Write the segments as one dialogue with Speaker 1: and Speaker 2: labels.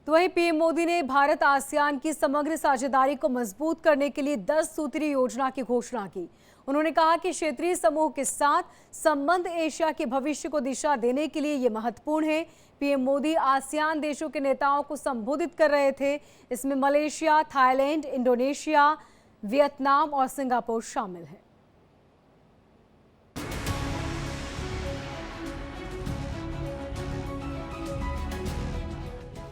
Speaker 1: तो वहीं पीएम मोदी ने भारत आसियान की समग्र साझेदारी को मजबूत करने के लिए 10 सूत्री योजना की घोषणा की। उन्होंने कहा कि क्षेत्रीय समूह के साथ संबंध एशिया के भविष्य को दिशा देने के लिए ये महत्वपूर्ण है। पीएम मोदी आसियान देशों के नेताओं को संबोधित कर रहे थे। इसमें मलेशिया, थाईलैंड, इंडोनेशिया, वियतनाम और सिंगापुर शामिल है।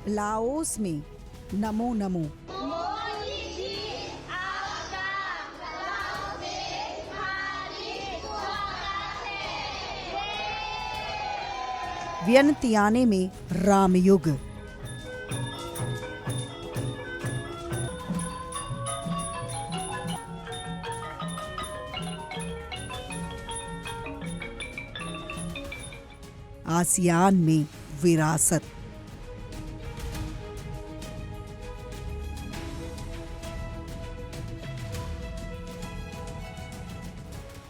Speaker 2: लाओस में नमो नमो। वियनतियाने में रामयुग। आसियान में विरासत।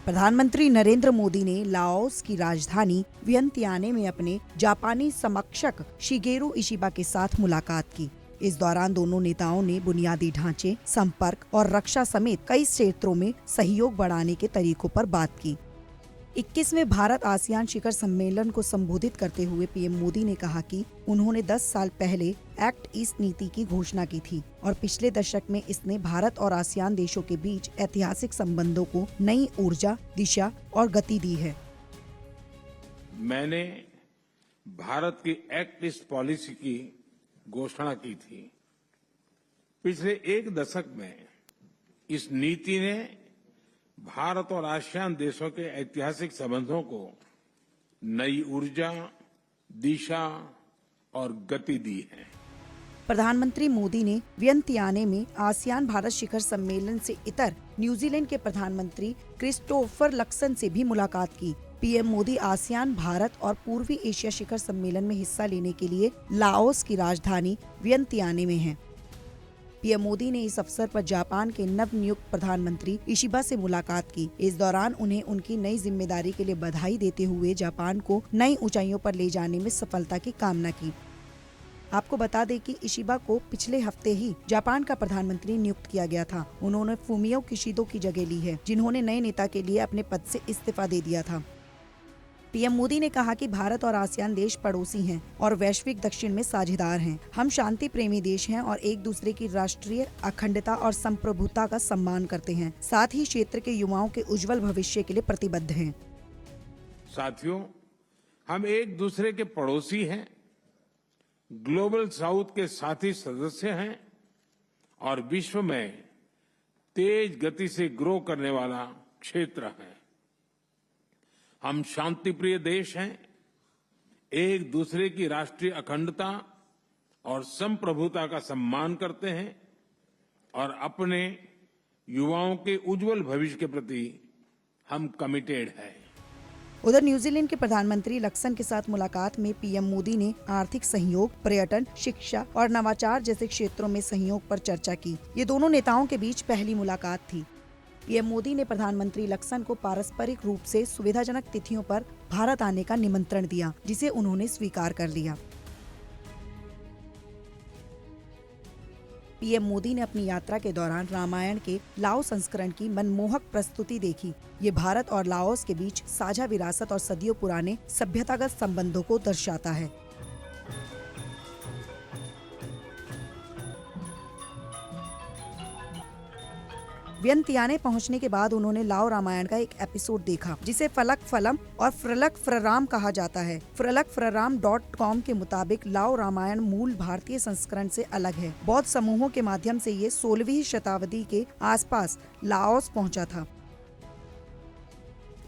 Speaker 2: प्रधानमंत्री नरेंद्र मोदी ने लाओस की राजधानी वियनतियाने में अपने जापानी समकक्ष शिगेरू इशिबा के साथ मुलाकात की। इस दौरान दोनों नेताओं ने बुनियादी ढांचे, संपर्क और रक्षा समेत कई क्षेत्रों में सहयोग बढ़ाने के तरीकों पर बात की। 21वें भारत आसियान शिखर सम्मेलन को संबोधित करते हुए पीएम मोदी ने कहा कि उन्होंने 10 साल पहले एक्ट ईस्ट नीति की घोषणा की थी और पिछले दशक में इसने भारत और आसियान देशों के बीच ऐतिहासिक संबंधों को नई ऊर्जा, दिशा और गति दी है।
Speaker 3: मैंने भारत की एक्ट ईस्ट पॉलिसी की घोषणा की थी। पिछले एक दशक में इस नीति ने भारत और आसियान देशों के ऐतिहासिक संबंधों को नई ऊर्जा, दिशा और गति दी है।
Speaker 2: प्रधानमंत्री मोदी ने वियनतियाने में आसियान भारत शिखर सम्मेलन से इतर न्यूजीलैंड के प्रधानमंत्री क्रिस्टोफर लक्सन से भी मुलाकात की। पीएम मोदी आसियान भारत और पूर्वी एशिया शिखर सम्मेलन में हिस्सा लेने के लिए लाओस की राजधानी वियनतियाने में हैं। पीएम मोदी ने इस अवसर पर जापान के नवनियुक्त प्रधानमंत्री इशिबा से मुलाकात की। इस दौरान उन्हें उनकी नई जिम्मेदारी के लिए बधाई देते हुए जापान को नई ऊंचाइयों पर ले जाने में सफलता की कामना की। आपको बता दें कि इशिबा को पिछले हफ्ते ही जापान का प्रधानमंत्री नियुक्त किया गया था। उन्होंने फूमियो किशिदो की जगह ली है, जिन्होंने नए नेता के लिए अपने पद से इस्तीफा दे दिया था। पीएम मोदी ने कहा कि भारत और आसियान देश पड़ोसी हैं और वैश्विक दक्षिण में साझेदार हैं। हम शांति प्रेमी देश हैं और एक दूसरे की राष्ट्रीय अखंडता और संप्रभुता का सम्मान करते हैं। साथ ही क्षेत्र के युवाओं के उज्जवल भविष्य के लिए प्रतिबद्ध हैं।
Speaker 3: साथियों, हम एक दूसरे के पड़ोसी हैं, ग्लोबल साउथ के साथी सदस्य हैं और विश्व में तेज गति से ग्रो करने वाला क्षेत्र है। हम शांतिप्रिय देश हैं, एक दूसरे की राष्ट्रीय अखंडता और संप्रभुता का सम्मान करते हैं और अपने युवाओं के उज्जवल भविष्य के प्रति हम कमिटेड हैं।
Speaker 2: उधर न्यूजीलैंड के प्रधानमंत्री लक्सन के साथ मुलाकात में पीएम मोदी ने आर्थिक सहयोग, पर्यटन, शिक्षा और नवाचार जैसे क्षेत्रों में सहयोग पर चर्चा की। ये दोनों नेताओं के बीच पहली मुलाकात थी। पीएम मोदी ने प्रधानमंत्री लक्सन को पारस्परिक रूप से सुविधाजनक तिथियों पर भारत आने का निमंत्रण दिया, जिसे उन्होंने स्वीकार कर लिया। पीएम मोदी ने अपनी यात्रा के दौरान रामायण के लाओ संस्करण की मनमोहक प्रस्तुति देखी। ये भारत और लाओस के बीच साझा विरासत और सदियों पुराने सभ्यतागत संबंधों को दर्शाता है। वियनतियाने पहुंचने के बाद उन्होंने लाओ रामायण का एक एपिसोड देखा, जिसे फलक फलम और फ्रलक फ्रराम कहा जाता है। fralakfraram.com के मुताबिक लाओ रामायण मूल भारतीय संस्करण से अलग है। बौद्ध समूहों के माध्यम से ये 16वीं शताब्दी के आसपास लाओस पहुंचा था।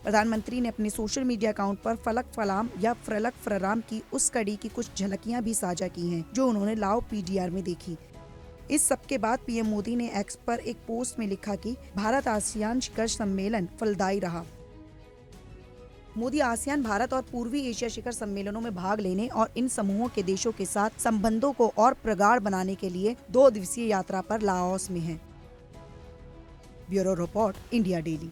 Speaker 2: प्रधानमंत्री ने अपने सोशल मीडिया अकाउंट पर फलक फलाम या फ्रलक फ्रराम की उस कड़ी की कुछ झलकियां भी साझा की हैं, जो उन्होंने लाओ पीडीआर में देखी। इस सब के बाद पीएम मोदी ने एक्स पर एक पोस्ट में लिखा कि भारत आसियान शिखर सम्मेलन फलदायी रहा। मोदी आसियान भारत और पूर्वी एशिया शिखर सम्मेलनों में भाग लेने और इन समूहों के देशों के साथ संबंधों को और प्रगाढ़ बनाने के लिए 2 दिवसीय यात्रा पर लाओस में हैं। Bureau report, India daily.